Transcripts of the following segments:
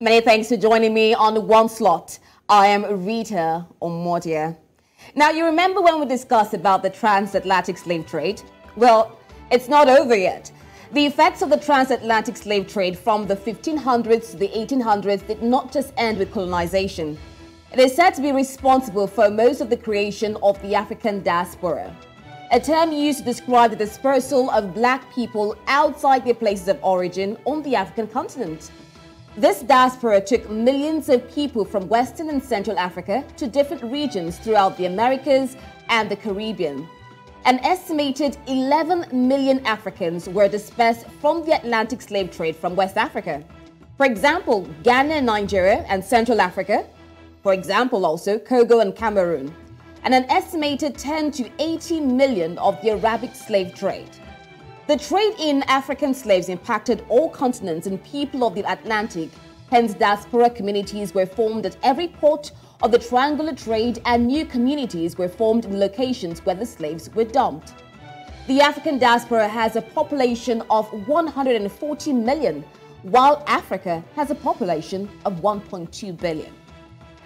Many thanks for joining me on One Slot. I am Rita Omodia. Now, you remember when we discussed about the transatlantic slave trade? Well, it's not over yet. The effects of the transatlantic slave trade from the 1500s to the 1800s did not just end with colonization. It is said to be responsible for most of the creation of the African diaspora, a term used to describe the dispersal of black people outside their places of origin on the African continent. This diaspora took millions of people from Western and Central Africa to different regions throughout the Americas and the Caribbean. An estimated 11 million Africans were dispersed from the Atlantic slave trade from West Africa. For example, Ghana and Nigeria and Central Africa. For example, also Congo and Cameroon. And an estimated 10 to 80 million of the Arabic slave trade. The trade in African slaves impacted all continents and people of the Atlantic. Hence, diaspora communities were formed at every port of the triangular trade, and new communities were formed in locations where the slaves were dumped. The African diaspora has a population of 140 million, while Africa has a population of 1.2 billion.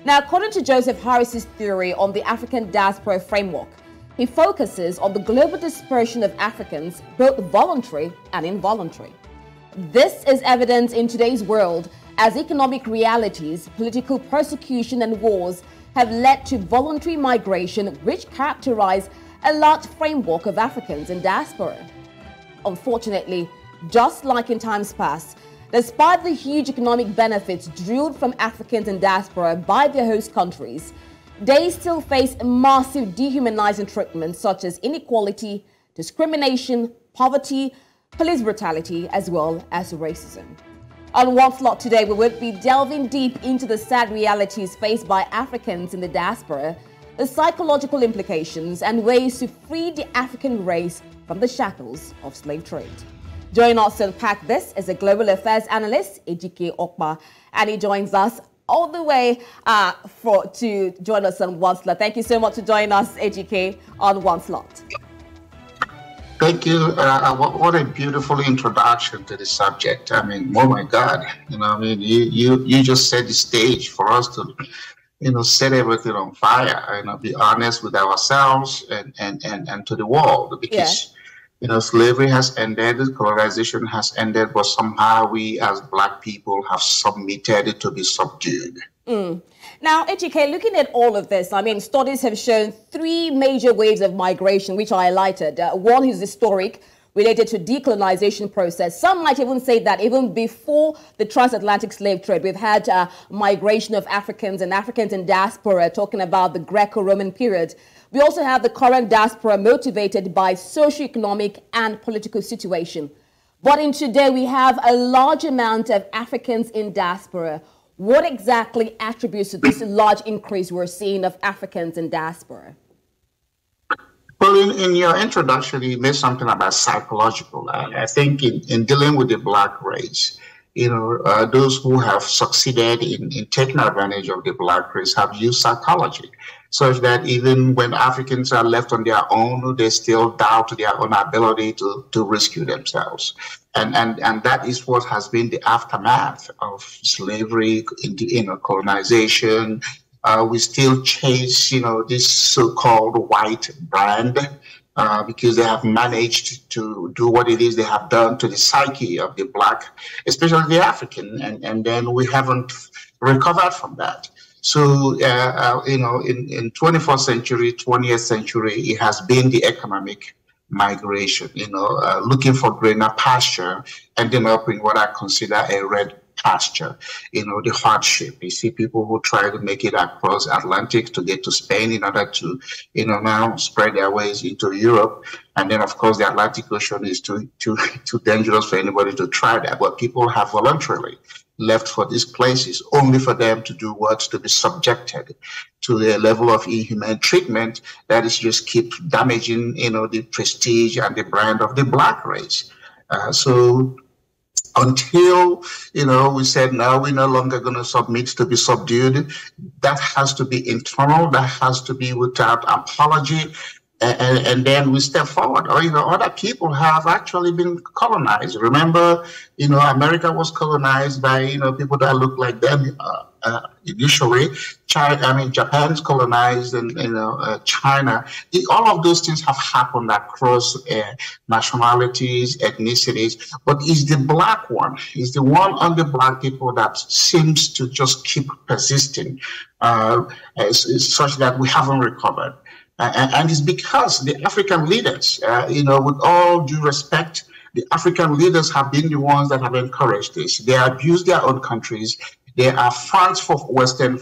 Now, according to Joseph Harris's theory on the African diaspora framework, he focuses on the global dispersion of Africans, both voluntary and involuntary. This is evident in today's world as economic realities, political persecution and wars have led to voluntary migration, which characterize a large framework of Africans in diaspora. Unfortunately, just like in times past, despite the huge economic benefits drilled from Africans in diaspora by their host countries, they still face massive dehumanizing treatment such as inequality, discrimination, poverty, police brutality, as well as racism. On One Slot today, we will be delving deep into the sad realities faced by Africans in the diaspora, the psychological implications, and ways to free the African race from the shackles of slave trade. Joining us to unpack this is a global affairs analyst, Ejike Okpa, and he joins us all the way to join us on One Slot. Thank you so much for joining us, Ejike, on One Slot. Thank you. What a beautiful introduction to the subject. I mean, oh my God, you just set the stage for us to, set everything on fire, be honest with ourselves and to the world, because, slavery has ended, colonization has ended, but somehow we as Black people have submitted to be subdued. Now, Ejike, looking at all of this, studies have shown three major waves of migration, which I highlighted. One is historic, related to decolonization process. Some might even say that even before the transatlantic slave trade, we've had migration of Africans and Africans in diaspora, talking about the Greco-Roman period. We also have the current diaspora motivated by socioeconomic and political situation. But in today, we have a large amount of Africans in diaspora. What exactly attributes to this large increase we're seeing of Africans in diaspora? Well, in your introduction, you made something about psychological. I think in dealing with the Black race, those who have succeeded in taking advantage of the Black race have used psychology, such that even when Africans are left on their own, they still doubt their own ability to rescue themselves. And that is what has been the aftermath of slavery, colonization. We still chase, this so-called white brand because they have managed to do what it is they have done to the psyche of the Black, especially the African, and then we haven't recovered from that. So, in 21st century, 20th century, it has been the economic migration, looking for greener pasture, ending up in what I consider a red pasture, the hardship. You see people who try to make it across Atlantic to get to Spain in order to, now spread their ways into Europe. And then, of course, the Atlantic Ocean is too dangerous for anybody to try that. But people have voluntarily left for these places only for them to do what? To be subjected to a level of inhumane treatment that is just keep damaging, the prestige and the brand of the Black race. So until, we said, no, we're no longer going to submit to be subdued, that has to be internal, that has to be without apology. and then we step forward. Or, other people have actually been colonized. Remember, America was colonized by, people that look like them initially. Japan's colonized, and, China. All of those things have happened across nationalities, ethnicities. But it's the black one, it's the one on the black people that seems to just keep persisting, such that we haven't recovered. And it's because the African leaders, with all due respect, the African leaders have been the ones that have encouraged this. They abuse their own countries. There are fights for Western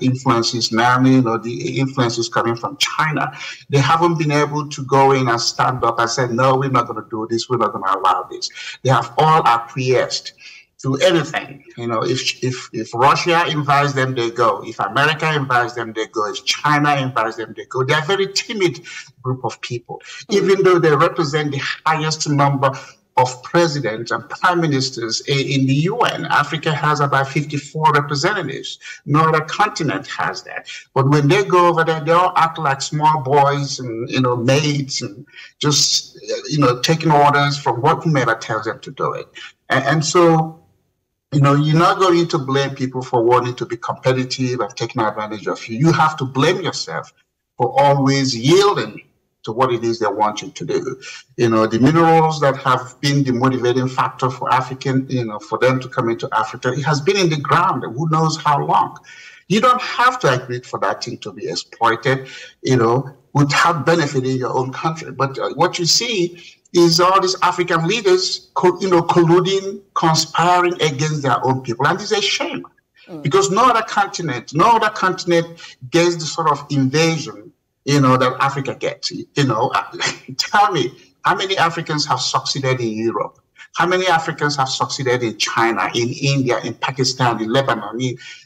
influences, mainly, the influences coming from China. They haven't been able to go in and stand up and say, no, we're not going to do this. We're not going to allow this. They have all acquiesced to anything. If Russia invites them, they go. If America invites them, they go. If China invites them, they go. They are a very timid group of people, even though they represent the highest number of presidents and prime ministers in the UN. Africa has about 54 representatives. No other continent has that. But when they go over there, they all act like small boys and, maids, and just, taking orders from whomever tells them to do it. And so, you're not going to blame people for wanting to be competitive and taking advantage of you. You have to blame yourself for always yielding to what it is they want you to do. The minerals that have been the motivating factor for for them to come into Africa, it has been in the ground, who knows how long. You don't have to agree for that thing to be exploited, without benefiting your own country. But what you see is all these African leaders, colluding, conspiring against their own people. And it's a shame, because no other continent gets the sort of invasion, that Africa gets. Tell me, how many Africans have succeeded in Europe? How many Africans have succeeded in China, in India, in Pakistan, in Lebanon,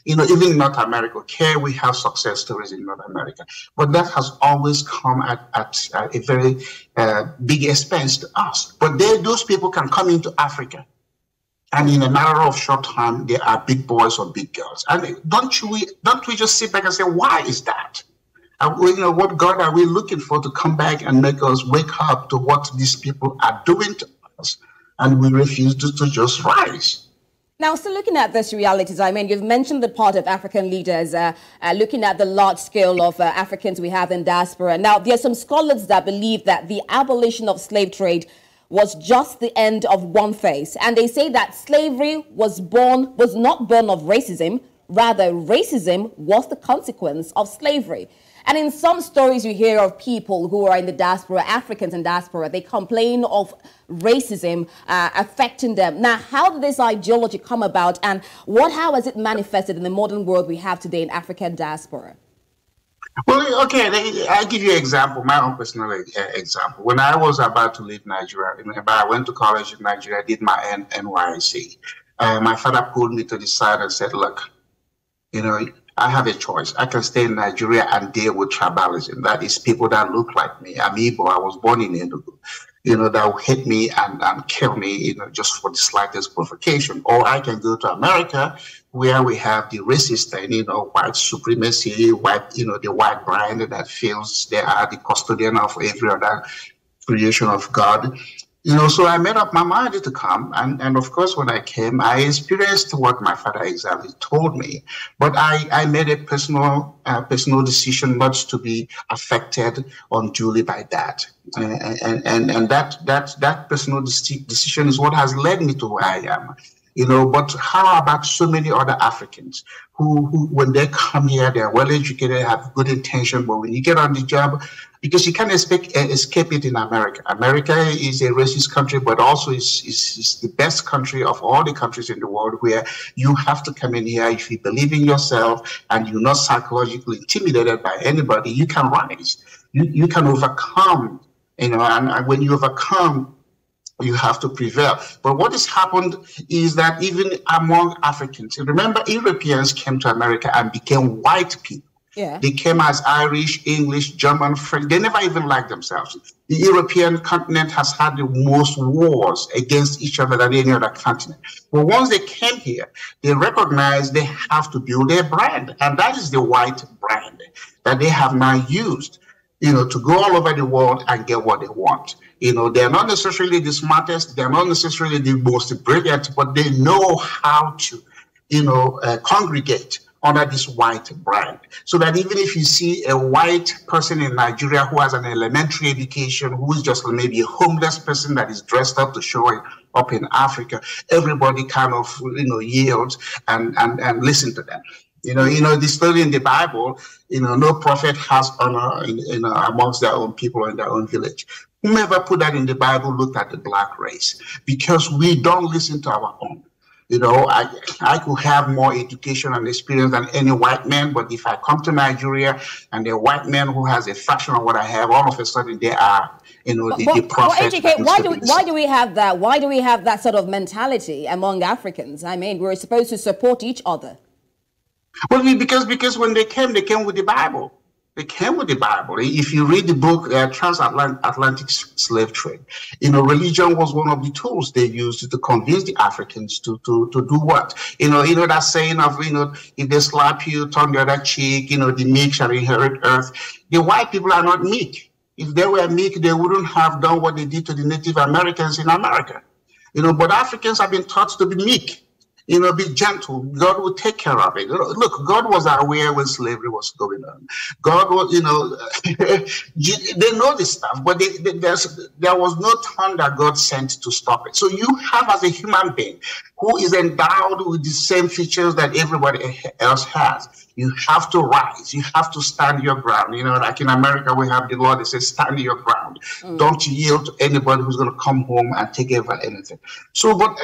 even in North America? Okay, we have success stories in North America, but that has always come at a very big expense to us. But those people can come into Africa, and in a matter of short time, they are big boys or big girls. And don't we just sit back and say, why is that? What God are we looking for to come back and make us wake up to what these people are doing to us? And we refuse to just rise. Now, still looking at this realities, you've mentioned the part of African leaders, looking at the large scale of Africans we have in diaspora. Now, there are some scholars that believe that the abolition of slave trade was just the end of one phase. And they say that slavery was not born of racism, rather racism was the consequence of slavery. And in some stories you hear of people who are in the diaspora, Africans in diaspora, they complain of racism affecting them. Now, how did this ideology come about, and how has it manifested in the modern world we have today in African diaspora? Well, okay, I'll give you an example, my own personal example. When I was about to leave Nigeria, I went to college in Nigeria, did my NYSC. My father pulled me to the side and said, look, I have a choice. I can stay in Nigeria and deal with tribalism. That is people that look like me. I'm Igbo. I was born in Enugu. That will hit me and kill me, just for the slightest provocation. Or I can go to America, where we have the racist thing, white supremacy, the white brand that feels they are the custodian of every other creation of God. So I made up my mind to come. And of course, when I came, I experienced what my father exactly told me. But I made a personal decision not to be affected unduly by that. And that personal decision is what has led me to where I am. But how about so many other Africans who when they come here, they're well educated, have good intention, but when you get on the job, because you can't escape it in America. America is a racist country, but also is the best country of all the countries in the world, where you have to come in here. If you believe in yourself and you're not psychologically intimidated by anybody, you can rise. You can overcome, and when you overcome, you have to prevail. But what has happened is that even among Africans, remember, Europeans came to America and became white people. Yeah. They came as Irish, English, German, French. They never even liked themselves. The European continent has had the most wars against each other than any other continent. But once they came here, they recognized they have to build their brand. And that is the white brand that they have now used. to go all over the world and get what they want. They're not necessarily the smartest, they're not necessarily the most brilliant, but they know how to, congregate under this white brand. So that even if you see a white person in Nigeria who has an elementary education, who is just maybe a homeless person that is dressed up to show up in Africa, everybody kind of, yields and listen to them. The story in the Bible, no prophet has honor amongst their own people in their own village. Whomever put that in the Bible looked at the black race, because we don't listen to our own. I could have more education and experience than any white man, but if I come to Nigeria and a white man who has a fraction of what I have, all of a sudden they are, the prophet. Why do we have that? Why do we have that sort of mentality among Africans? I mean, we're supposed to support each other. Well, because when they came with the Bible. They came with the Bible. If you read the book, Transatlantic Slave Trade, religion was one of the tools they used to convince the Africans to do what? That saying of, if they slap you, turn the other cheek, the meek shall inherit earth. The white people are not meek. If they were meek, they wouldn't have done what they did to the Native Americans in America. But Africans have been taught to be meek. Be gentle. God will take care of it. Look, God was aware when slavery was going on. God was, they know this stuff, but there was no time that God sent to stop it. So you have, as a human being who is endowed with the same features that everybody else has, you have to rise. You have to stand your ground. Like in America, we have the law that says stand your ground. Don't yield to anybody who's going to come home and take over anything. So, but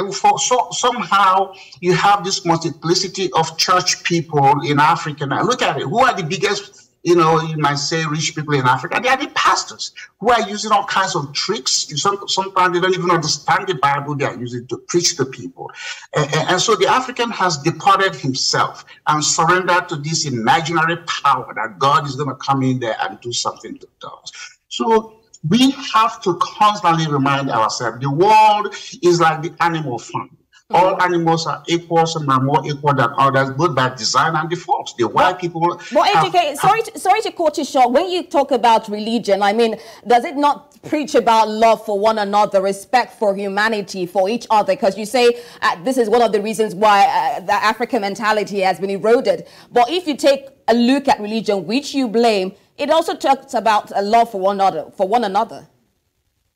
somehow you have this multiplicity of church people in Africa. Now, look at it. Who are the biggest, you might say, rich people in Africa? They are the pastors who are using all kinds of tricks. Sometimes they don't even understand the Bible. They are using it to preach to people. And so the African has departed himself and surrendered to this imaginary power that God is going to come in there and do something to us. So we have to constantly remind ourselves the world is like the animal farm. All animals are equal, some are more equal than others, both by design and default. The white people. Sorry to cut you short. When you talk about religion, I mean, does it not preach about love for one another, respect for humanity, for each other? Because you say this is one of the reasons why the African mentality has been eroded. But if you take a look at religion, which you blame, it also talks about a love for one another.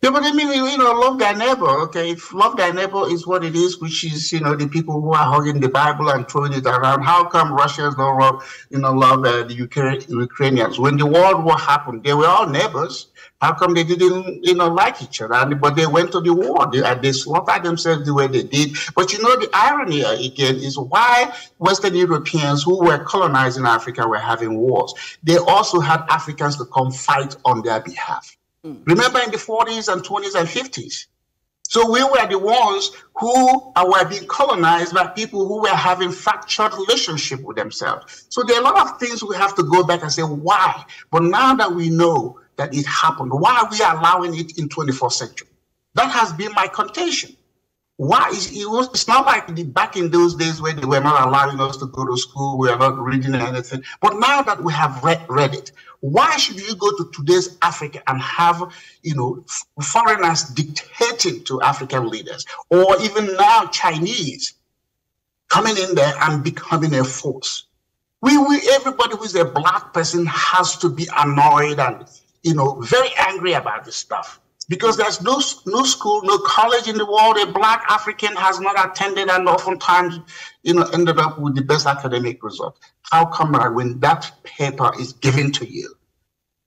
Yeah, but I mean, love thy neighbor, okay? If love thy neighbor is what it is, which is, the people who are hugging the Bible and throwing it around, how come Russians don't love the Ukrainians? When the World War happened, they were all neighbors. How come they didn't, like each other? But they went to the war. They slaughtered themselves the way they did. But the irony again is why Western Europeans who were colonizing Africa were having wars. They also had Africans to come fight on their behalf. Remember in the 40s and 20s and 50s. So we were the ones who were being colonized by people who were having fractured relationship with themselves. So there are a lot of things we have to go back and say, why? But now that we know that it happened, why are we allowing it in 21st century? That has been my contention. Why? It's not like back in those days when they were not allowing us to go to school, we are not reading anything. But now that we have read it, why should you go to today's Africa and have, foreigners dictating to African leaders, or even now Chinese coming in there and becoming a force? Everybody who is a black person has to be annoyed and, very angry about this stuff. Because there's no school, no college in the world a black African has not attended and oftentimes, ended up with the best academic result. How come when that paper is given to you,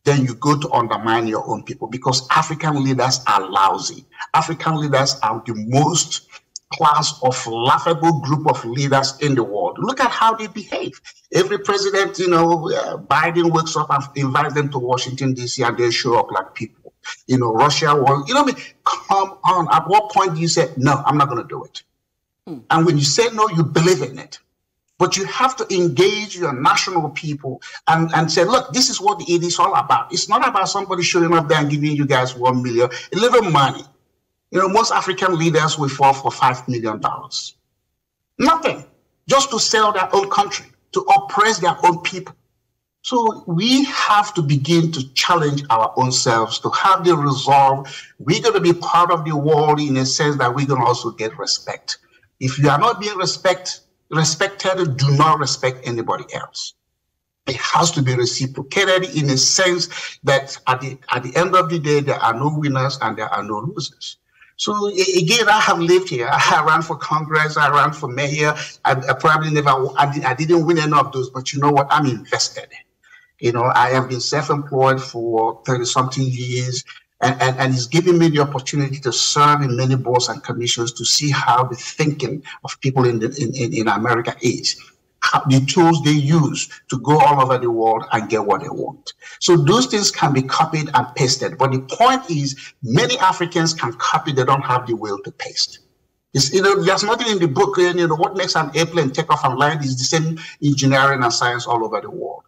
then you go to undermine your own people? Because African leaders are lousy. African leaders are the most class of laughable group of leaders in the world. Look at how they behave. Every president, Biden wakes up and invites them to Washington, D.C., and they show up like people. Russia wants, come on. At what point do you say, no, I'm not going to do it? And when you say no, you believe in it. But you have to engage your national people and say, look, this is what it is all about. It's not about somebody showing up there and giving you guys $1 million. A little money. Most African leaders will fall for $5 million. Nothing. Just to sell their own country, to oppress their own people. So we have to begin to challenge our own selves, to have the resolve. We're going to be part of the world in a sense that we're going to also get respect. If you are not being respected, do not respect anybody else. It has to be reciprocated in a sense that at the end of the day, there are no winners and there are no losers. So again, I have lived here. I ran for Congress. I ran for mayor. I probably never, I didn't win any of those, but you know what? I'm invested. You know, I have been self-employed for 30-something years, and it's giving me the opportunity to serve in many boards and commissions to see how the thinking of people in America is, how the tools they use to go all over the world and get what they want. So those things can be copied and pasted. But the point is, many Africans can copy, they don't have the will to paste. It's, you know, there's nothing in the book, you know, what makes an airplane take off and land is the same engineering and science all over the world.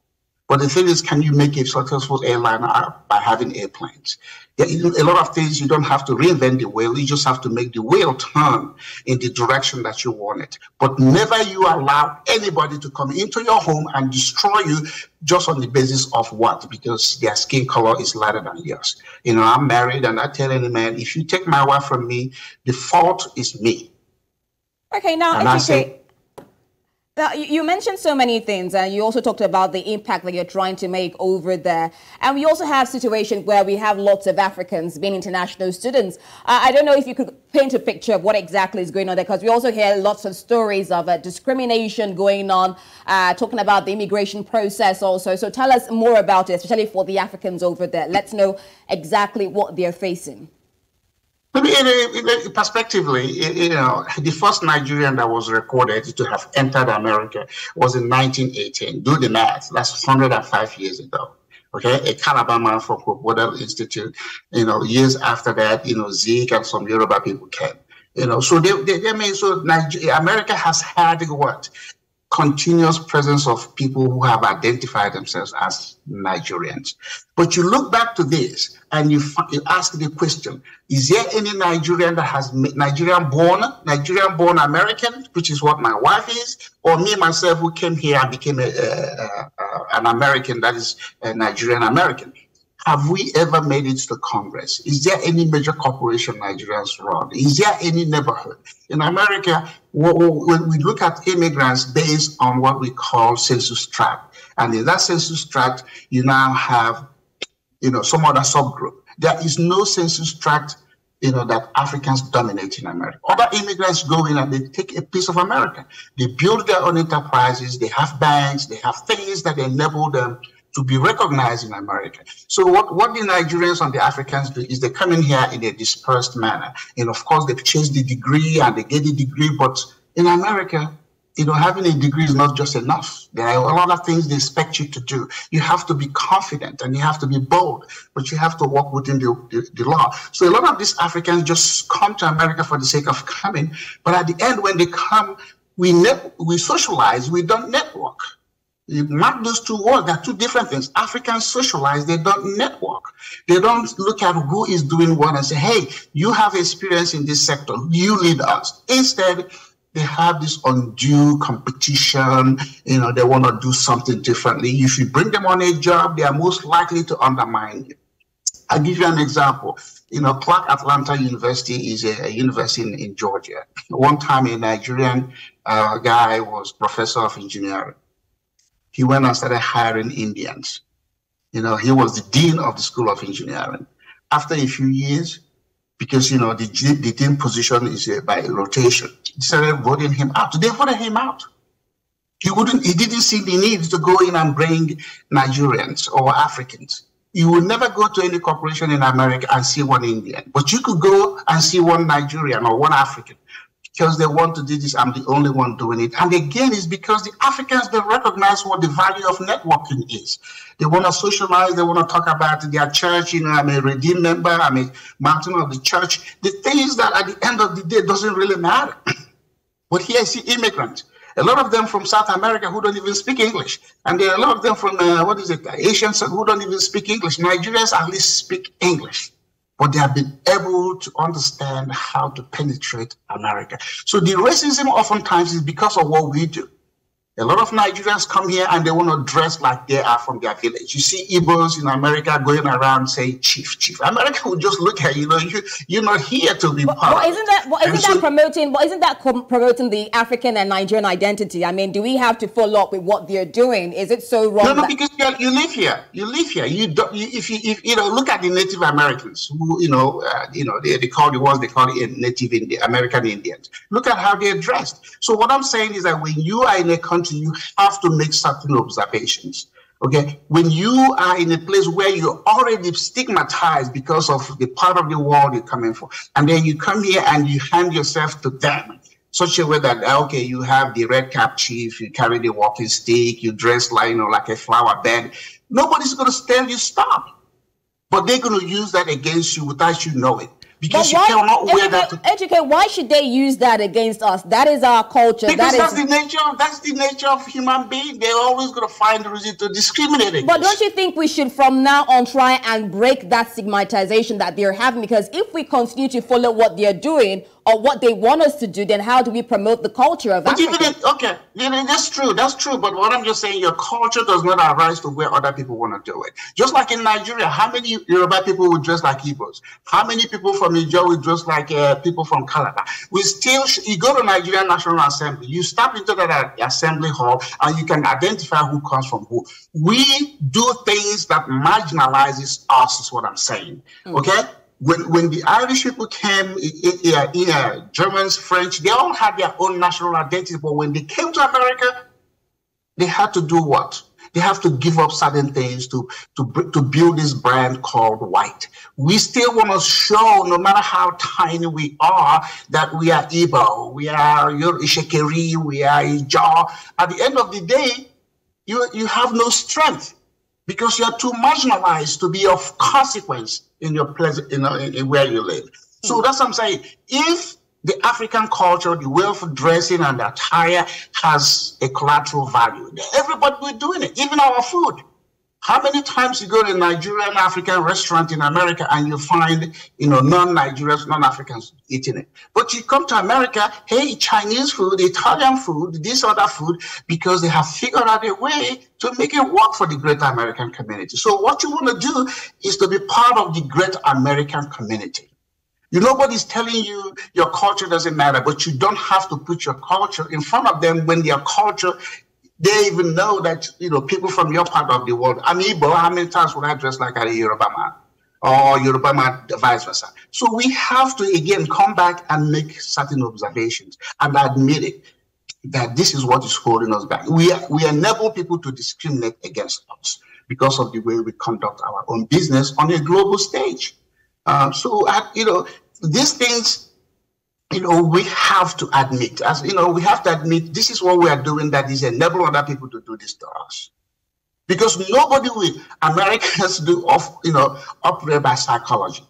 But the thing is, can you make a successful airline by having airplanes? A lot of things you don't have to reinvent the wheel. You just have to make the wheel turn in the direction that you want it. But never you allow anybody to come into your home and destroy you just on the basis of what? Because their skin color is lighter than yours. You know, I'm married and I tell any man, if you take my wife from me, the fault is me. Okay, now, Now, you mentioned so many things, and you also talked about the impact that you're trying to make over there. And we also have situations where we have lots of Africans being international students. I don't know if you could paint a picture of what exactly is going on there, because we also hear lots of stories of discrimination going on, talking about the immigration process also. So tell us more about it, especially for the Africans over there. Let's know exactly what they're facing. Perspectively, you know, the first Nigerian that was recorded to have entered America was in 1918. Do the math. That's 105 years ago. Okay, a Calabar man from Water Institute. You know, years after that, you know, Zeke and some Yoruba people came. You know, so America has had what? Continuous presence of people who have identified themselves as Nigerians. But you look back to this and you ask the question, is there any Nigerian that has Nigerian-born American, which is what my wife is, or me, myself, who came here and became an American that is a Nigerian-American? Have we ever made it to Congress? Is there any major corporation Nigerians run? Is there any neighborhood? In America, when we look at immigrants based on what we call census tract, and in that census tract, you now have, you know, some other subgroup. There is no census tract, you know, that Africans dominate in America. Other immigrants go in and they take a piece of America. They build their own enterprises, they have banks, they have things that enable them to be recognized in America. So what the Nigerians and the Africans do is they come in here in a dispersed manner. And of course, they chase the degree and they get the degree. But in America, you know, having a degree is not just enough. There are a lot of things they expect you to do. You have to be confident and you have to be bold, but you have to work within the law. So a lot of these Africans just come to America for the sake of coming. But at the end, when they come, we socialize, we don't network. You mark those two words, they're two different things. Africans socialize, they don't network. They don't look at who is doing what and say, hey, you have experience in this sector, you lead us. Instead, they have this undue competition, you know, they want to do something differently. If you bring them on a job, they are most likely to undermine you. I'll give you an example. You know, Clark Atlanta University is a university in Georgia. One time a Nigerian guy was professor of engineering. He went and started hiring Indians. You know, he was the dean of the School of Engineering. After a few years, because, you know, the dean position is by rotation, they started voting him out. They voted him out. He didn't see the need to go in and bring Nigerians or Africans. You will never go to any corporation in America and see one Indian, but you could go and see one Nigerian or one African. Because they want to do this, I'm the only one doing it. And again, it's because the Africans don't recognize what the value of networking is. They want to socialize, they want to talk about their church, you know, I'm a redeemed member, I'm a mountain of the church. The thing is that at the end of the day, it doesn't really matter. But here I see immigrants. A lot of them from South America who don't even speak English. And there are a lot of them from, Asians who don't even speak English. Nigerians at least speak English. But they have been able to understand how to penetrate America. So the racism oftentimes is because of what we do. A lot of Nigerians come here and they want to dress like they are from their village. You see Igbos in America going around saying, "Chief, Chief." America will just look at you, you're not here to be part of it. Isn't that promoting the African and Nigerian identity? I mean, do we have to follow up with what they're doing? Is it so wrong? No, because you live here. You live here. If you look at the Native Americans who they call the ones they call Native American Indians. Look at how they're dressed. So what I'm saying is that when you are in a country, you have to make certain observations. Okay, when you are in a place where you're already stigmatized because of the part of the world you're coming from, and then you come here and you hand yourself to them, such a way that, okay, you have the red cap chief, you carry the walking stick, you dress like a flower bed. Nobody's going to tell you stop, but they're going to use that against you without you knowing. Because you cannot wear that. Educate, why should they use that against us? That is our culture. Because that's the nature of human being. They're always going to find a reason to discriminate against. But don't you think we should from now on try and break that stigmatization that they're having? Because if we continue to follow what they're doing or what they want us to do, then how do we promote the culture of Africa? That's true. That's true. But what I'm just saying, your culture does not arise to where other people want to do it. Just like in Nigeria, how many Yoruba people would dress like Igbos? How many people from Nigeria would dress like people from Calabar? You go to Nigerian National Assembly, you step into that assembly hall, and you can identify who comes from who. We do things that marginalizes us, is what I'm saying. Okay? When the Irish people came, Germans, French, they all had their own national identity. But when they came to America, they had to do what? They have to give up certain things to build this brand called white. We still want to show, no matter how tiny we are, that we are Igbo, we are Ishekeri, we are Ijaw. At the end of the day, you have no strength, because you are too marginalized to be of consequence in your place, in where you live. So that's what I'm saying. If the African culture, the way of dressing and attire has a collateral value, everybody will be doing it, even our food. How many times you go to a Nigerian African restaurant in America and you find, non-Nigerians, non-Africans eating it? But you come to America, hey, Chinese food, Italian food, this other food, because they have figured out a way to make it work for the great American community. So what you want to do is to be part of the great American community. Nobody's telling you your culture doesn't matter, but you don't have to put your culture in front of them when their culture, they even know that, people from your part of the world. I'm Igbo, how many times would I dress like a Yoruba man? Or Yoruba man, vice versa. So we have to, again, come back and make certain observations and admit it, that this is what is holding us back. We enable people to discriminate against us because of the way we conduct our own business on a global stage. These things, we have to admit, we have to admit this is what we are doing that is enabling other people to do this to us. Because nobody Americans operate by psychology.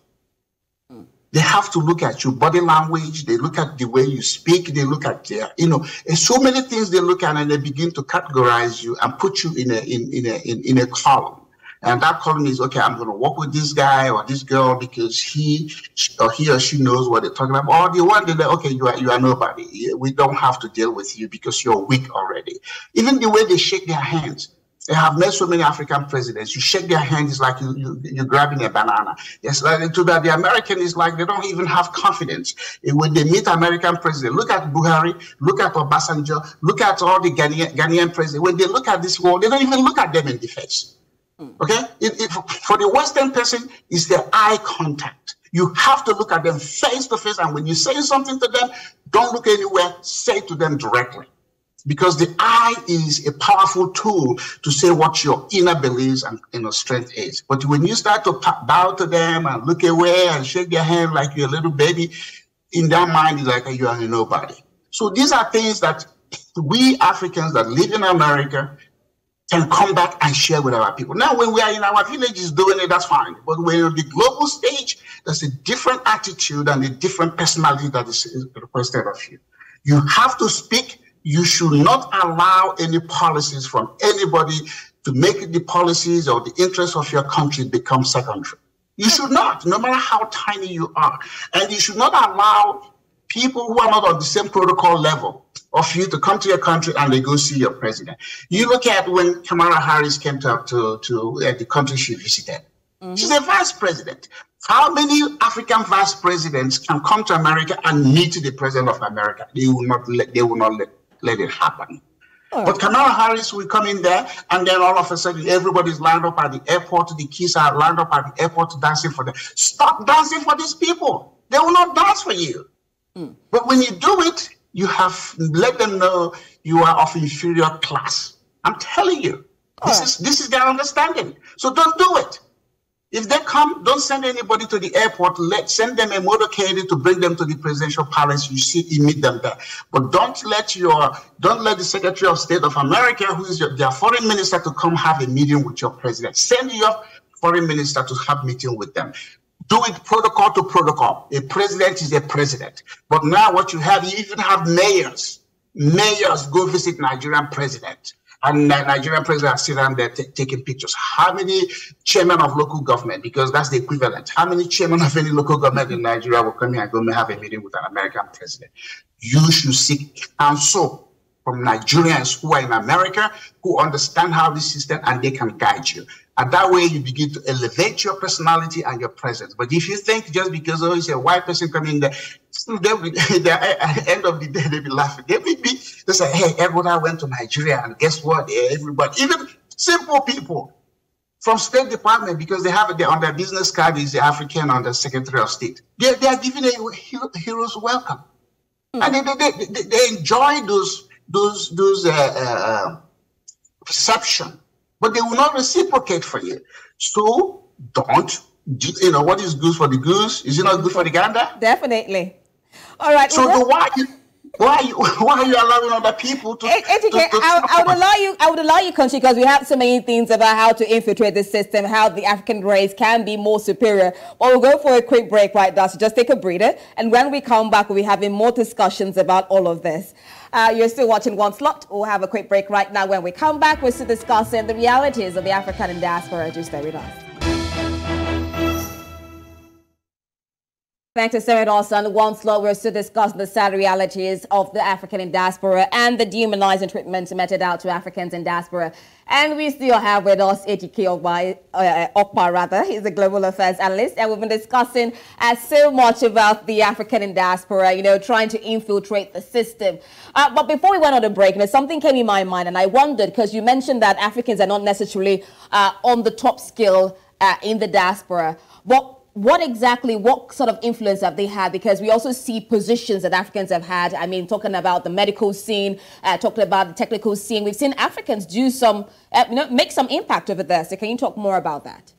They have to look at your body language, they look at the way you speak, they look at and so many things they look at, and they begin to categorize you and put you in a column. And that column is, okay, I'm going to work with this guy or this girl because he or she knows what they're talking about. Or the one that, okay, you are nobody. We don't have to deal with you because you're weak already. Even the way they shake their hands. I have met so many African presidents. You shake their hands, it's like you're grabbing a banana. Yes, like to the American is like they don't even have confidence. When they meet American president, look at Buhari, look at Obasanjo, look at all the Ghanaian presidents. When they look at this world, they don't even look at them in the face. Okay? For the Western person, it's their eye contact. You have to look at them face to face, and when you say something to them, don't look anywhere, say it to them directly. Because the eye is a powerful tool to say what your inner beliefs and strength is. But when you start to bow to them and look away and shake their hand like you're a little baby, in their mind, it's like you are a nobody. So these are things that we Africans that live in America can come back and share with our people. Now, when we are in our villages doing it, that's fine. But when you're on the global stage, there's a different attitude and a different personality that is requested of you. You have to speak. You should not allow any policies from anybody to make the policies or the interests of your country become secondary. You should not, no matter how tiny you are. And you should not allow people who are not on the same protocol level of you to come to your country and they go see your president. You look at when Kamala Harris came to the country she visited. She's a vice president. How many African vice presidents can come to America and meet the president of America? They will not let it happen. But Kamala Harris will come in there, and then all of a sudden, everybody's lined up at the airport. The kids are lined up at the airport dancing for them. Stop dancing for these people. They will not dance for you. But when you do it, you have let them know you are of inferior class. I'm telling you, this is their understanding. So don't do it. If they come, don't send anybody to the airport. Send them a motorcade to bring them to the presidential palace. You meet them there. But don't let the Secretary of State of America, who is their foreign minister, to come have a meeting with your president. Send your foreign minister to have meeting with them. Do it protocol to protocol. A president is a president. But now what you have, you even have mayors. Mayors go visit Nigerian president. And the Nigerian president sit down there taking pictures. How many chairmen of local government, because that's the equivalent, how many chairmen of any local government in Nigeria will come here and go and have a meeting with an American president? You should seek counsel from Nigerians who are in America, who understand how this system, and they can guide you. And that way you begin to elevate your personality and your presence. But if you think just because it's a white person coming there, at the end of the day, they'll be laughing. They say, hey, everybody went to Nigeria, and guess what? Everybody, even simple people from State Department, because they have on their business card is the African under Secretary of State. They are giving a hero's welcome. And they enjoy those reception. But they will not reciprocate for you. So don't, what is good for the goose? Is it not good for the gander? Definitely. All right. So why are you allowing other people to? I would allow you, country, because we have so many things about how to infiltrate the system, how the African race can be more superior. Well, we'll go for a quick break right now, so just take a breather. And when we come back, we'll be having more discussions about all of this. You're still watching One Slot. We'll have a quick break right now. When we come back, we're still discussing the realities of the African diaspora. Do stay with us. Thanks to Sarah Dawson. On One Slot, we're still discussing the sad realities of the African diaspora and the dehumanizing treatment meted out to Africans in diaspora. And we still have with us Okpa, rather. He's a global affairs analyst. And we've been discussing so much about the African in diaspora, trying to infiltrate the system. But before we went on the break, something came in my mind, and I wondered, because you mentioned that Africans are not necessarily on the top scale in the diaspora. What sort of influence have they had? Because we also see positions that Africans have had. I mean, talking about the medical scene, talking about the technical scene. We've seen Africans do some, make some impact over there. So can you talk more about that?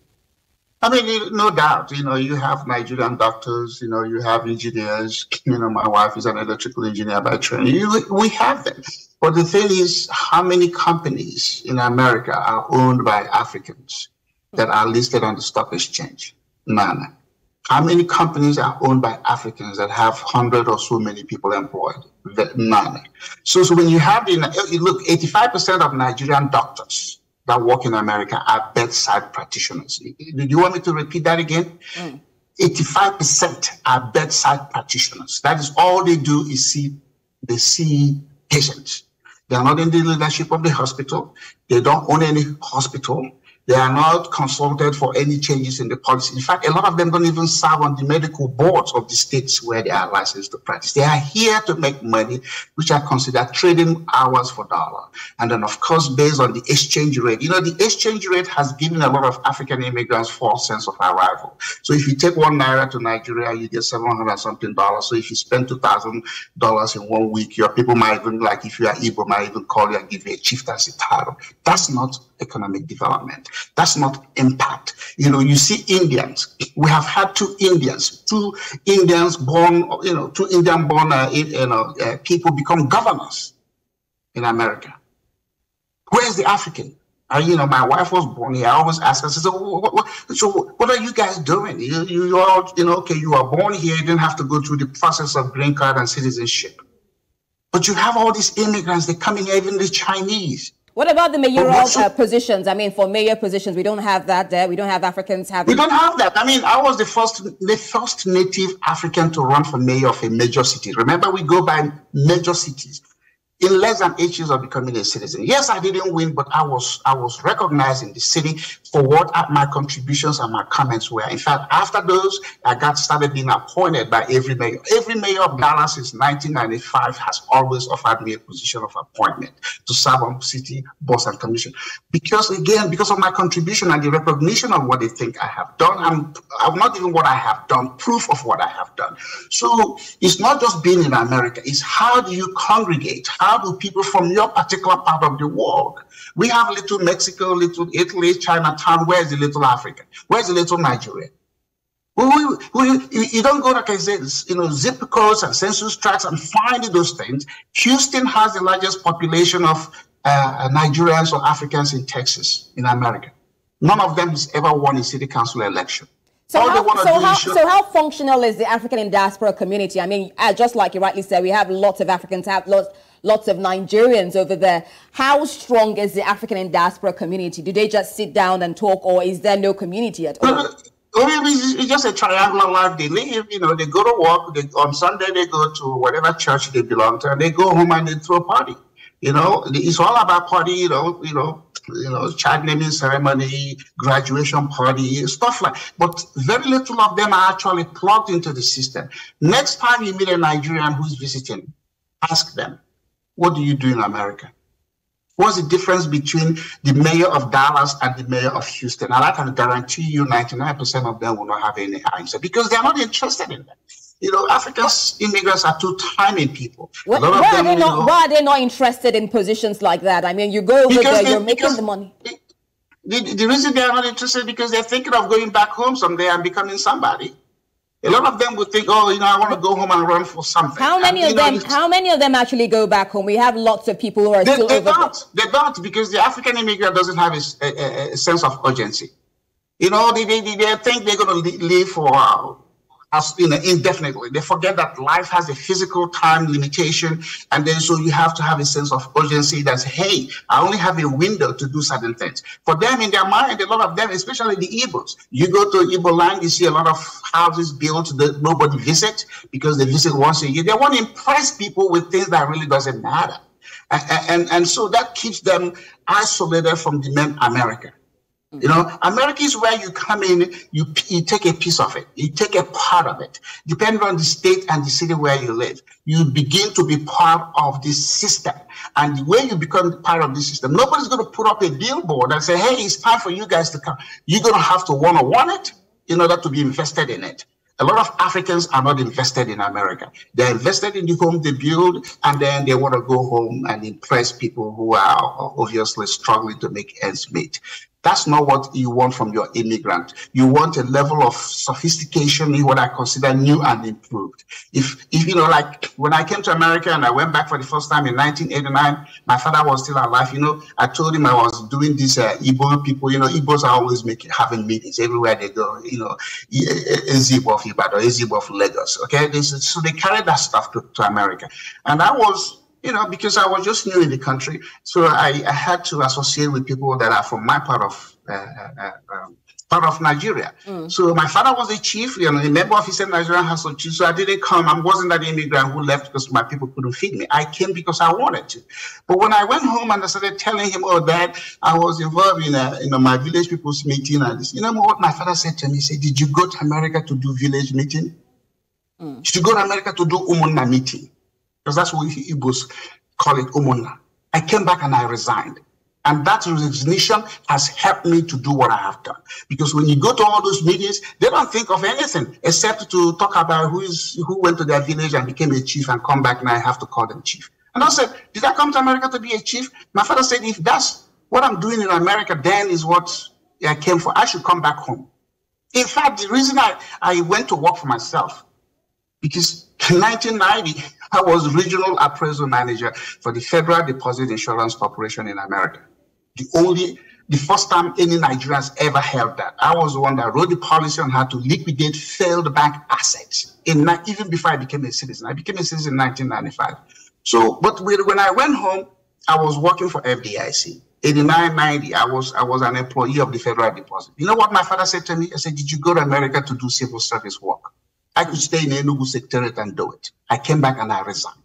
I mean, no doubt, you have Nigerian doctors, you have engineers, my wife is an electrical engineer by training. We have them. But the thing is, how many companies in America are owned by Africans that are listed on the stock exchange? None. How many companies are owned by Africans that have 100 or so many people employed? None. So when you have, look, 85% of Nigerian doctors that work in America are bedside practitioners. Do you want me to repeat that again? 85% are bedside practitioners. That is all they do is see patients. They are not in the leadership of the hospital. They don't own any hospital. They are not consulted for any changes in the policy. In fact, a lot of them don't even serve on the medical boards of the states where they are licensed to practice. They are here to make money, which are considered trading hours for dollar. And then, of course, based on the exchange rate. The exchange rate has given a lot of African immigrants false sense of arrival. So if you take $1 to Nigeria, you get $700 and something. So if you spend $2,000 in 1 week, your people might even, like if you are Igbo, might even call you and give you a chieftaincy title. That's not economic development. That's not impact. You see Indians. We have had two Indian born people become governors in America. Where's the African? My wife was born here. I always ask her, so what are you guys doing? You all, okay, you are born here. You didn't have to go through the process of green card and citizenship. But you have all these immigrants, they're coming, even the Chinese. What about the mayoral positions? I mean, for mayor positions, we don't have that there. We don't have Africans having. We don't have that. I mean, I was the first native African to run for mayor of a major city. Remember, we go by major cities. in less than 8 years of becoming a citizen. Yes, I didn't win, but I was recognized in the city for what my contributions and my comments were. In fact, after those, I started being appointed by every mayor. Every mayor of Dallas since 1995 has always offered me a position of appointment to serve on city boards and commission. Because again, because of my contribution and the recognition of what they think I have done, I'm not even what I have done, proof of what I have done. So it's not just being in America, it's how do you congregate? How do people from your particular part of the world? We have little Mexico, little Italy, Chinatown. Where's the little Africa? Where's the little Nigeria? You don't go, like I said, zip codes and census tracts and find those things. Houston has the largest population of Nigerians or Africans in Texas, in America. None of them has ever won a city council election. So how functional is the African in diaspora community? I mean, just like you rightly said, we have lots of Africans, lots of Nigerians over there. How strong is the African in diaspora community? Do they just sit down and talk, or is there no community at all? It's just a triangular life they live. They go to work. On Sunday, they go to whatever church they belong to, and they go home and they throw a party. It's all about party, child naming ceremony, graduation party, stuff like that. But very little of them are actually plugged into the system. Next time you meet a Nigerian who's visiting, ask them, what do you do in America? What's the difference between the mayor of Dallas and the mayor of Houston? And I can guarantee you 99% of them will not have any answer because they're not interested in that. Africans, immigrants are too tiny people. Why are they not interested in positions like that? I mean, you go over there, you're making the money. The reason they're not interested is because they're thinking of going back home someday and becoming somebody. A lot of them would think, I want to go home and run for something. How many of them actually go back home? We have lots of people who are still over there. They don't, because the African immigrant doesn't have a sense of urgency. They think they're going to live for a while. Indefinitely. They forget that life has a physical time limitation, and then so you have to have a sense of urgency that's, hey, I only have a window to do certain things. For them, in their mind, a lot of them, especially the Igbos, you go to Igbo land, you see a lot of houses built that nobody visits because they visit once a year. They want to impress people with things that really doesn't matter. And so that keeps them isolated from the main America. America is where you come in, you take a piece of it, you take a part of it. Depending on the state and the city where you live, you begin to be part of this system. And when you become part of this system, nobody's going to put up a billboard and say, hey, it's time for you guys to come. You're going to have to want it in order to be invested in it. A lot of Africans are not invested in America. They're invested in the home they build, and then they want to go home and impress people who are obviously struggling to make ends meet. That's not what you want from your immigrant. You want a level of sophistication in what I consider new and improved. If like when I came to America and I went back for the first time in 1989, my father was still alive. I told him I was doing this Igbo people. Igbos are always having meetings everywhere they go. Ezigbo of Ibadan, Ezigbo of Lagos. Okay, so they carried that stuff to America, and I was. Because I was just new in the country, so I had to associate with people that are from my part of Nigeria. So my father was a chief, a member of his Nigerian Household Chief. So I didn't come. I wasn't that immigrant who left because my people couldn't feed me. I came because I wanted to. But when I went home and I started telling him, Dad, I was involved in my village people's meeting and this. What my father said to me? He said, did you go to America to do village meeting? Did you go to America to do Umunna meeting? Because that's what Igbos call it, Umunna. I came back and I resigned. And that resignation has helped me to do what I have done. Because when you go to all those meetings, they don't think of anything except to talk about who went to their village and became a chief and come back and I have to call them chief. And I said, did I come to America to be a chief? My father said, if that's what I'm doing in America, then is what I came for. I should come back home. In fact, the reason I went to work for myself, because in 1990, I was regional appraisal manager for the Federal Deposit Insurance Corporation in America. The first time any Nigerians ever held that. I was the one that wrote the policy on how to liquidate failed bank assets, even before I became a citizen. I became a citizen in 1995. So, but when I went home, I was working for FDIC. 89, 90, I was an employee of the Federal Deposit. You know what my father said to me? I said, did you go to America to do civil service work? I could stay in Enugu Secretariat and do it. I came back and I resigned.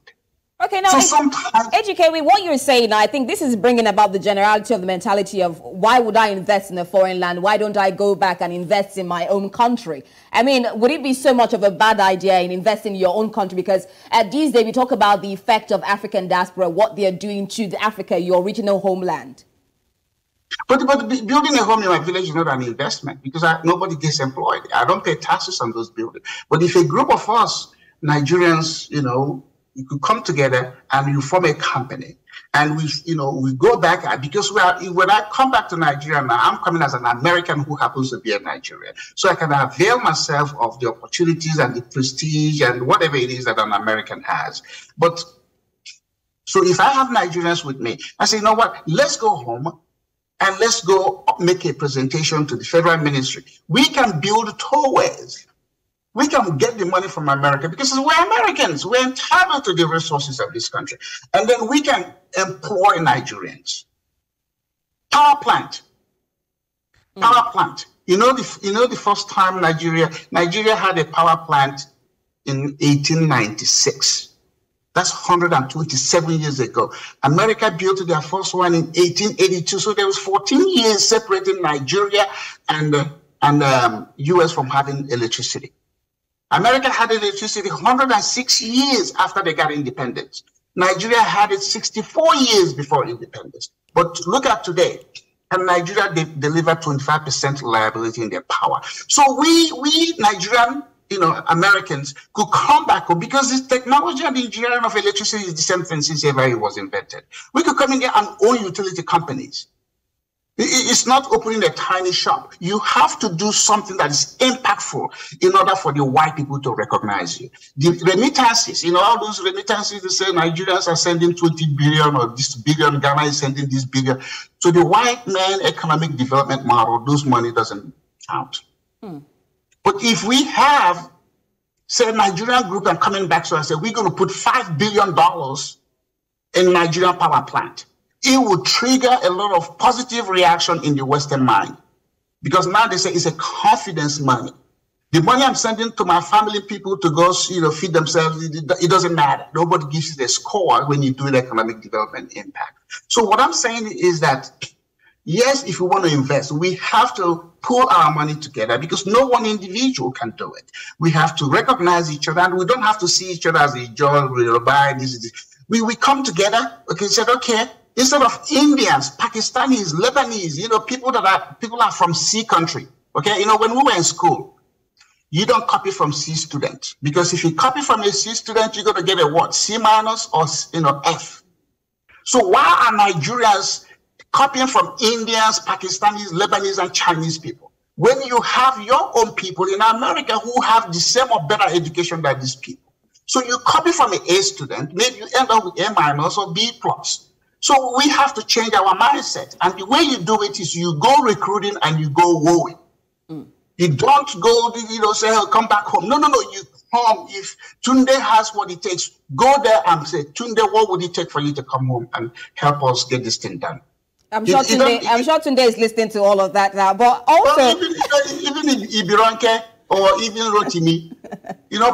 Okay, now, so sometimes, educate what you're saying, I think this is bringing about the generality of the mentality of why would I invest in a foreign land? Why don't I go back and invest in my own country? I mean, would it be so much of a bad idea in investing in your own country? Because these days we talk about the effect of African diaspora, what they're doing to the Africa, your original homeland. But building a home in my village is not an investment because nobody gets employed. I don't pay taxes on those buildings. But if a group of us, Nigerians, you know, you could come together and you form a company, and we go back, because when I come back to Nigeria now, I'm coming as an American who happens to be a Nigerian, so I can avail myself of the opportunities and the prestige and whatever it is that an American has. But so if I have Nigerians with me, I say, you know what? Let's go home and let's go make a presentation to the federal ministry. We can build tollways. We can get the money from America because we're Americans. We're entitled to the resources of this country. And then we can employ Nigerians. Power plant. Power plant. You know the first time Nigeria had a power plant in 1896. That's 127 years ago. America built their first one in 1882. So there was 14 years separating Nigeria and US from having electricity. America had electricity 106 years after they got independence. Nigeria had it 64 years before independence. But look at today. And Nigeria, they deliver 25% reliability in their power. So we Nigerian, Americans could come back because this technology and the engineering of electricity is the same thing since ever it was invented. We could come in here and own utility companies. It's not opening a tiny shop. You have to do something that is impactful in order for the white people to recognize you. The remittances, all those remittances, they say Nigerians are sending 20 billion or this billion, Ghana is sending this billion. So the white man economic development model, those money doesn't count. But if we have, say, a Nigerian group and coming back, so I say, we're going to put $5 billion in Nigerian power plant. It will trigger a lot of positive reaction in the Western mind. Because now they say it's a confidence money. The money I'm sending to my family people to go, feed themselves, it doesn't matter. Nobody gives you the score when you do the economic development impact. So what I'm saying is that, yes, if we want to invest, we have to pull our money together because no one individual can do it. We have to recognize each other, and we don't have to see each other as a joy, buy this. We come together, said, okay, instead of Indians, Pakistanis, Lebanese, people are from C country. Okay, when we were in school, you don't copy from C students because if you copy from a C student, you're going to get a what? C minus or F. So why are Nigerians copying from Indians, Pakistanis, Lebanese, and Chinese people? When you have your own people in America who have the same or better education than these people. So you copy from an A student, maybe you end up with A minus or B plus. So we have to change our mindset. And the way you do it is you go recruiting and you go wooing. You don't go, say, oh, come back home. No. You come. If Tunde has what it takes, go there and say, Tunde, what would it take for you to come home and help us get this thing done? I'm sure Tunde is listening to all of that now. But also, well, even in Ibiranke or even Rotimi,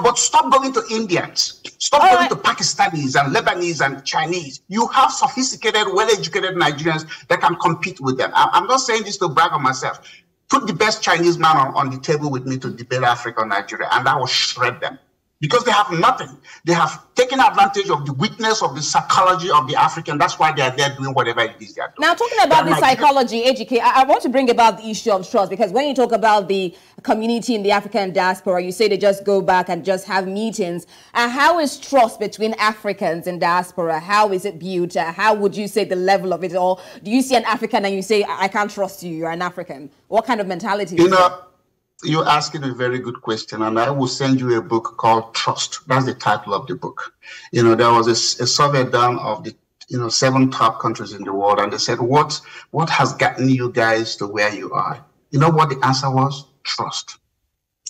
but stop going to Indians. Stop going to Pakistanis and Lebanese and Chinese. You have sophisticated, well-educated Nigerians that can compete with them. I'm not saying this to brag on myself. Put the best Chinese man on the table with me to debate Africa or Nigeria, and I will shred them. Because they have nothing. They have taken advantage of the weakness of the psychology of the African. That's why they are there doing whatever it is they are doing. Now, talking about the psychology, educate, I want to bring about the issue of trust, because when you talk about the community in the African diaspora, you say they just go back and just have meetings. How is trust between Africans in diaspora? How is it built? How would you say the level of it? Or do you see an African and you say, I can't trust you, you're an African? What kind of mentality is that? You're asking a very good question, and I will send you a book called Trust. That's the title of the book. There was a survey done of the 7 top countries in the world, and they said, what has gotten you guys to where you are? You know what the answer was? Trust.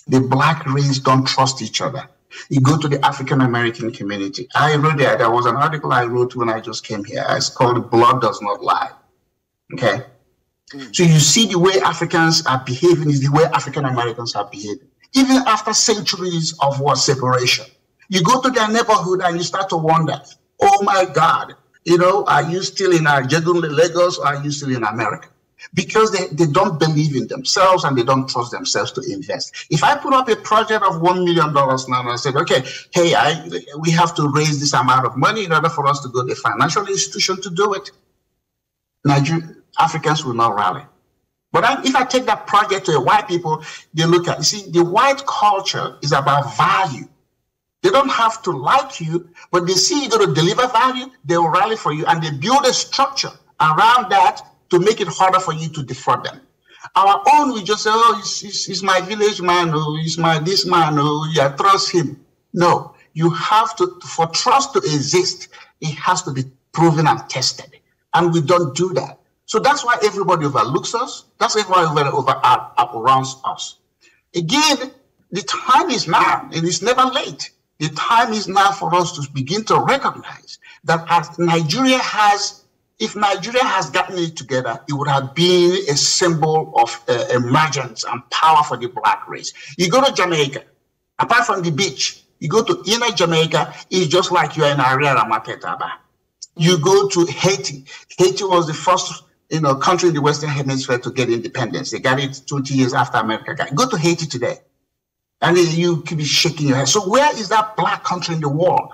The black race don't trust each other. You go to the African American community. I wrote there was an article I wrote when I just came here. It's called Blood Does Not Lie. Okay. So you see the way Africans are behaving is the way African Americans are behaving. Even after centuries of separation. You go to their neighborhood and you start to wonder, oh my God, you know, are you still in Lagos or are you still in America? Because they don't believe in themselves and they don't trust themselves to invest. If I put up a project of $1 million now and I said, okay, hey, we have to raise this amount of money in order for us to go to a financial institution to do it, Africans will not rally. But if I take that project to a white people, they look at, you see, the white culture is about value. They don't have to like you, but they see you're going to deliver value, they will rally for you, and they build a structure around that to make it harder for you to defraud them. Our own, we just say, oh, he's my village man, oh, he's my this man, oh, yeah, trust him. No, you have to, for trust to exist, it has to be proven and tested. And we don't do that. So that's why everybody overlooks us. That's why everybody outruns us. Again, the time is now, and it's never late. The time is now for us to begin to recognize that as Nigeria has, if Nigeria has gotten it together, it would have been a symbol of emergence and power for the black race. You go to Jamaica, apart from the beach, you go to inner Jamaica, it's just like you're in Ariara Matetaba. You go to Haiti. Haiti was the first country in the Western Hemisphere to get independence. They got it 20 years after America got it. Go to Haiti today, and you can be shaking your head. So where is that black country in the world?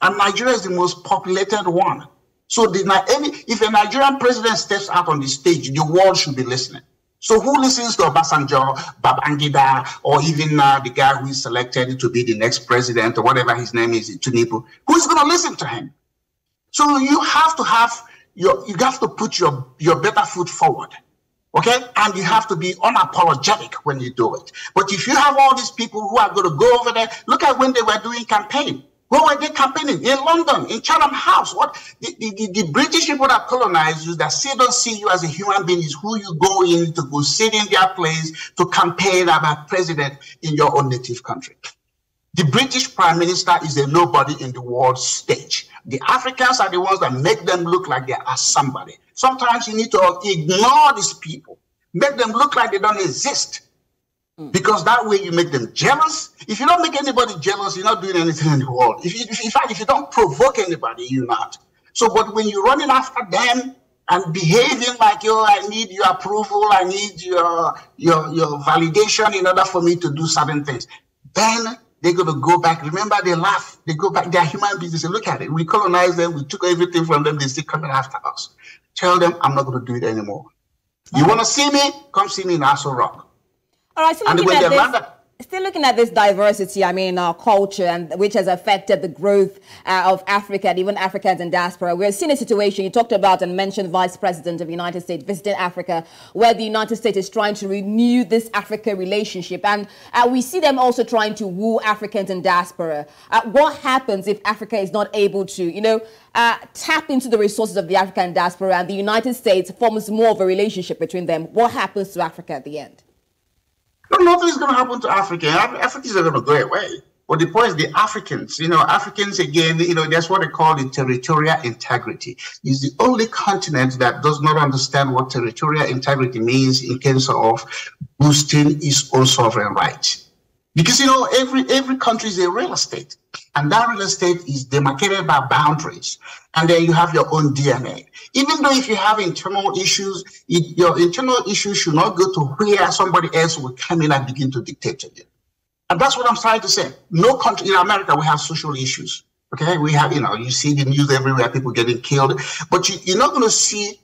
And Nigeria is the most populated one. So if a Nigerian president steps out on the stage, the world should be listening. So who listens to Obasanjo, Babangida, or even the guy who is selected to be the next president, or whatever his name is, Tinubu? Who's going to listen to him? So you have to have you have to put your better foot forward, okay? And you have to be unapologetic when you do it. But if you have all these people who are going to go over there, look at when they were doing campaign. Where were they campaigning? In London, in Chatham House. What the British people that colonized you, that still don't see you as a human being, is who you go in to go sit in their place to campaign about president in your own native country. The British Prime Minister is a nobody in the world stage. The Africans are the ones that make them look like they are somebody. Sometimes you need to ignore these people, make them look like they don't exist, because that way you make them jealous. If you don't make anybody jealous, you're not doing anything in the world. In fact, if you don't provoke anybody, you're not. So, but when you're running after them and behaving like, yo, I need your approval, I need your validation in order for me to do certain things, then they're going to go back. Remember, they laugh. They go back. They're human beings. They say, look at it. We colonized them. We took everything from them. They're still coming after us. Tell them, I'm not going to do it anymore. You want to see me? Come see me in Aso Rock. All right, so still looking at this diversity, I mean, our culture, and which has affected the growth of Africa and even Africans in diaspora. We're seeing a situation, you talked about and mentioned Vice President of the United States visiting Africa, where the United States is trying to renew this Africa relationship. And we see them also trying to woo Africans in diaspora. What happens if Africa is not able to, tap into the resources of the African diaspora and the United States forms more of a relationship between them? What happens to Africa at the end? No, nothing's going to happen to Africa. Africans are going to go away. But the point is the Africans, Africans, again, that's what they call the territorial integrity. It's the only continent that does not understand what territorial integrity means in terms of boosting its own sovereign rights. Because, every country is a real estate. And that real estate is demarcated by boundaries. And then you have your own DNA. Even though if you have internal issues, your internal issues should not go to where somebody else will come in and begin to dictate to you. And that's what I'm trying to say. No country, in America, we have social issues. Okay, we have, you see the news everywhere, people getting killed. But you're not going to see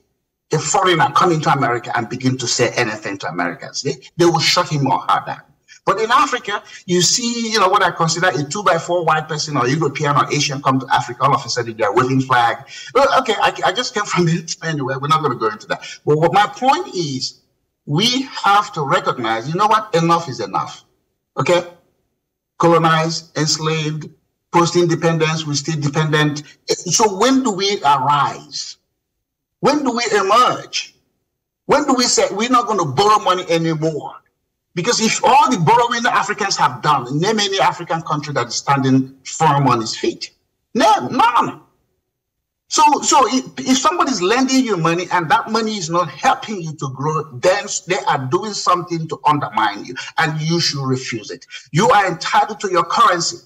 a foreigner come into America and begin to say anything to Americans. They will shut him or her down. But in Africa, you see, what I consider a 2x4 white person or European or Asian come to Africa, all of a sudden they're waving flag. Well, okay, I just came from it anyway. We're not going to go into that. But what my point is, we have to recognize, enough is enough. Okay? Colonized, enslaved, post-independence, we're still dependent. So when do we arise? When do we emerge? When do we say we're not going to borrow money anymore? Because if all the borrowing the Africans have done, name any African country that is standing firm on its feet. None. So if somebody's lending you money and that money is not helping you to grow, then they are doing something to undermine you, and you should refuse it. You are entitled to your currency.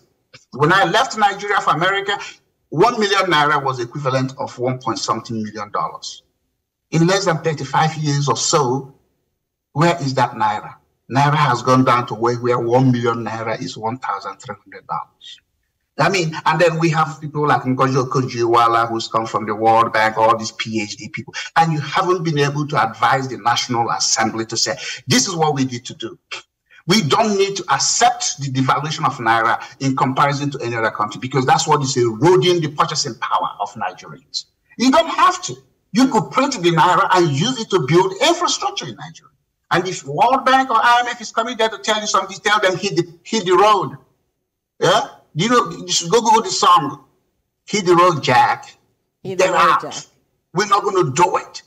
When I left Nigeria for America, 1 million naira was equivalent of $1.something million. In less than 35 years or so, where is that naira? Naira has gone down to where 1 million naira is $1,300. I mean, and then we have people like Ngozi Okonjo-Iweala, who's come from the World Bank, all these PhD people, and you haven't been able to advise the National Assembly to say, this is what we need to do. We don't need to accept the devaluation of Naira in comparison to any other country, because that's what is eroding the purchasing power of Nigerians. You don't have to. You could print the Naira and use it to build infrastructure in Nigeria. And if World Bank or IMF is coming there to tell you something, tell them hit the road. Yeah? You know, you should go Google the song, Hit the Road, Jack. They're out. We're not going to do it.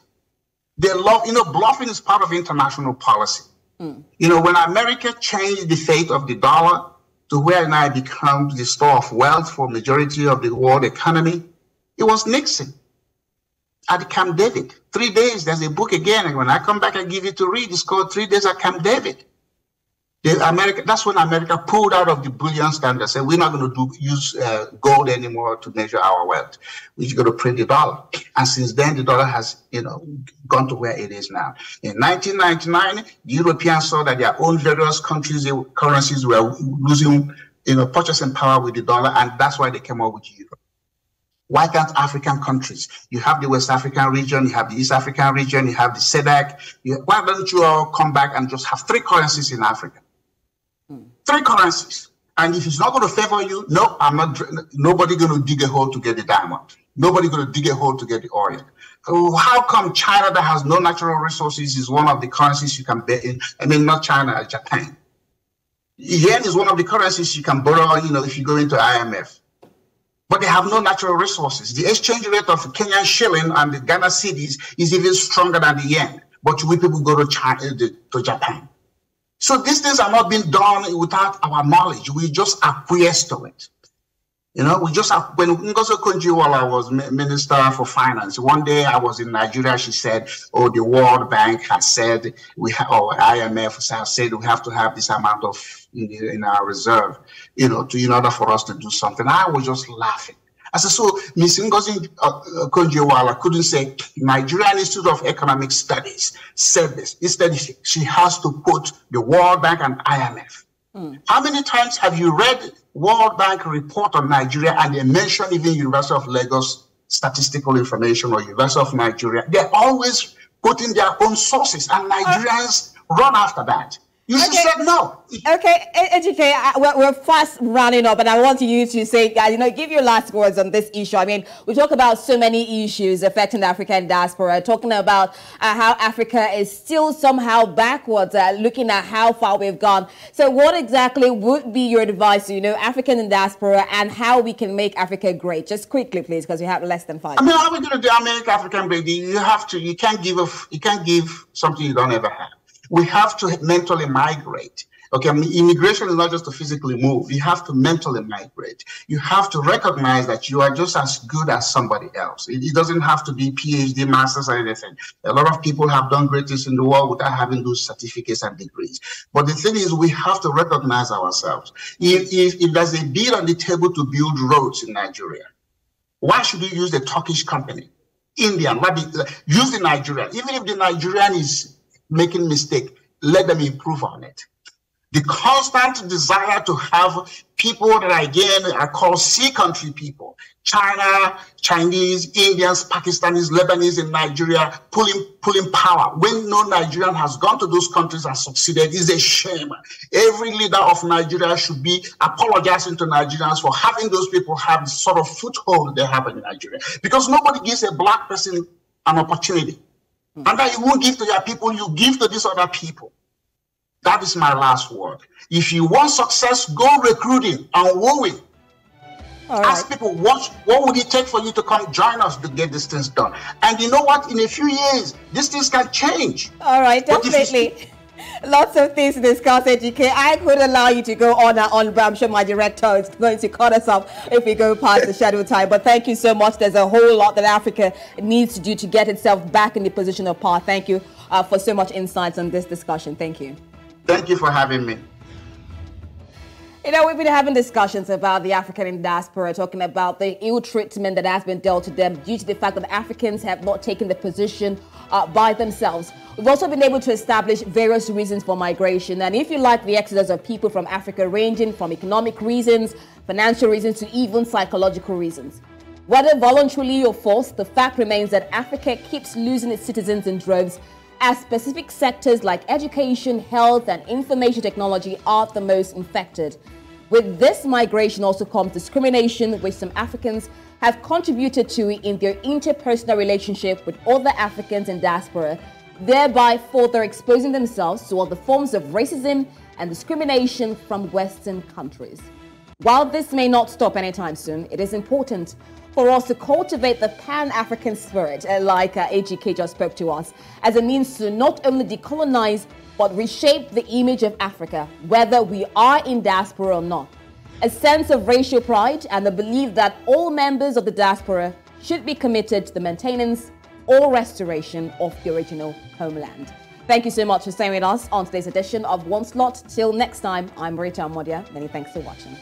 They love, you know, bluffing is part of international policy. You know, when America changed the fate of the dollar to where now it becomes the store of wealth for majority of the world economy, it was Nixon at Camp David. 3 days, there's a book again, and when I come back, I give it to read. It's called 3 Days at Camp David. That's when America pulled out of the bullion standard, said we're not going to use gold anymore to measure our wealth. We're going to print the dollar. And since then, the dollar has, you know, gone to where it is now. In 1999, the Europeans saw that their own various countries' currencies were losing, you know, purchasing power with the dollar, and that's why they came up with euro. Why can't African countries? You have the West African region, you have the East African region, you have the SADC. Why don't you all come back and just have 3 currencies in Africa? 3 currencies. And if it's not going to favor you, no, nobody going to dig a hole to get the diamond. Nobody going to dig a hole to get the oil. How come China, that has no natural resources, is one of the currencies you can bet in? I mean, not China, Japan. Yen is one of the currencies you can borrow, you know, if you go into IMF. But they have no natural resources. The exchange rate of Kenyan shilling and the Ghana cedis is even stronger than the yen. But we people go to China, to Japan. So these things are not being done without our knowledge. We just acquiesce to it. You know, we just have, when Ngozi Okonjo-Iweala was Minister for Finance, one day I was in Nigeria, she said, oh, the World Bank has said, or IMF has said we have to have this amount of in our reserve, you know, in order for us to do something. I was just laughing. I said, so Ms. Ngozi Okonjo-Iweala couldn't say, Nigerian Institute of Economic Studies said this. Instead, she has to put the World Bank and IMF. How many times have you read World Bank report on Nigeria and they mention even University of Lagos statistical information or University of Nigeria? They're always putting their own sources, and Nigerians run after that. You should say no. Okay, Ejike, we're fast running up, and I want you to say, you know, give your last words on this issue. I mean, we talk about so many issues affecting the African diaspora, talking about how Africa is still somehow backwards, looking at how far we've gone. So what exactly would be your advice to, you know, African diaspora and how we can make Africa great? Just quickly, please, because we have less than 5 minutes. I mean, how are we going to make African great? You can't give something you don't ever have. We have to mentally migrate. Okay, I mean, immigration is not just to physically move. You have to mentally migrate. You have to recognize that you are just as good as somebody else. It doesn't have to be PhD, masters, or anything. A lot of people have done great things in the world without having those certificates and degrees. But the thing is, we have to recognize ourselves. If there's a bid on the table to build roads in Nigeria, why should we use the Turkish company? Indian, use the Nigerian. Even if the Nigerian is making mistake, let them improve on it. The constant desire to have people that again are called C country people, China, Chinese, Indians, Pakistanis, Lebanese, and Nigeria pulling power. When no Nigerian has gone to those countries and succeeded, is a shame. Every leader of Nigeria should be apologizing to Nigerians for having those people have the sort of foothold they have in Nigeria. Because nobody gives a black person an opportunity. And that you won't give to your people, you give to these other people. That is my last word. If you want success, go recruiting and wooing. Ask people, what would it take for you to come join us to get these things done? And you know what? In a few years, these things can change. All right, definitely. Lots of things to discuss, Ejike. I could allow you to go on and on, but I'm sure my director is going to cut us off if we go past the schedule time. But thank you so much. There's a whole lot that Africa needs to do to get itself back in the position of power. Thank you for so much insights on this discussion. Thank you. Thank you for having me. You know, we've been having discussions about the African diaspora, talking about the ill treatment that has been dealt to them due to the fact that Africans have not taken the position by themselves. We've also been able to establish various reasons for migration. And if you like, the exodus of people from Africa, ranging from economic reasons, financial reasons, to even psychological reasons. Whether voluntarily or forced, the fact remains that Africa keeps losing its citizens in droves, as specific sectors like education, health, and information technology are the most infected. With this migration also comes discrimination, which some Africans have contributed to in their interpersonal relationship with other Africans in diaspora, thereby further exposing themselves to other forms of racism and discrimination from Western countries. While this may not stop anytime soon, it is important for us to cultivate the Pan-African spirit, like AGK just spoke to us, as a means to not only decolonize, but reshape the image of Africa, whether we are in diaspora or not. A sense of racial pride and the belief that all members of the diaspora should be committed to the maintenance or restoration of the original homeland. Thank you so much for staying with us on today's edition of One Slot. Till next time, I'm Rita Amodia. Many thanks for watching.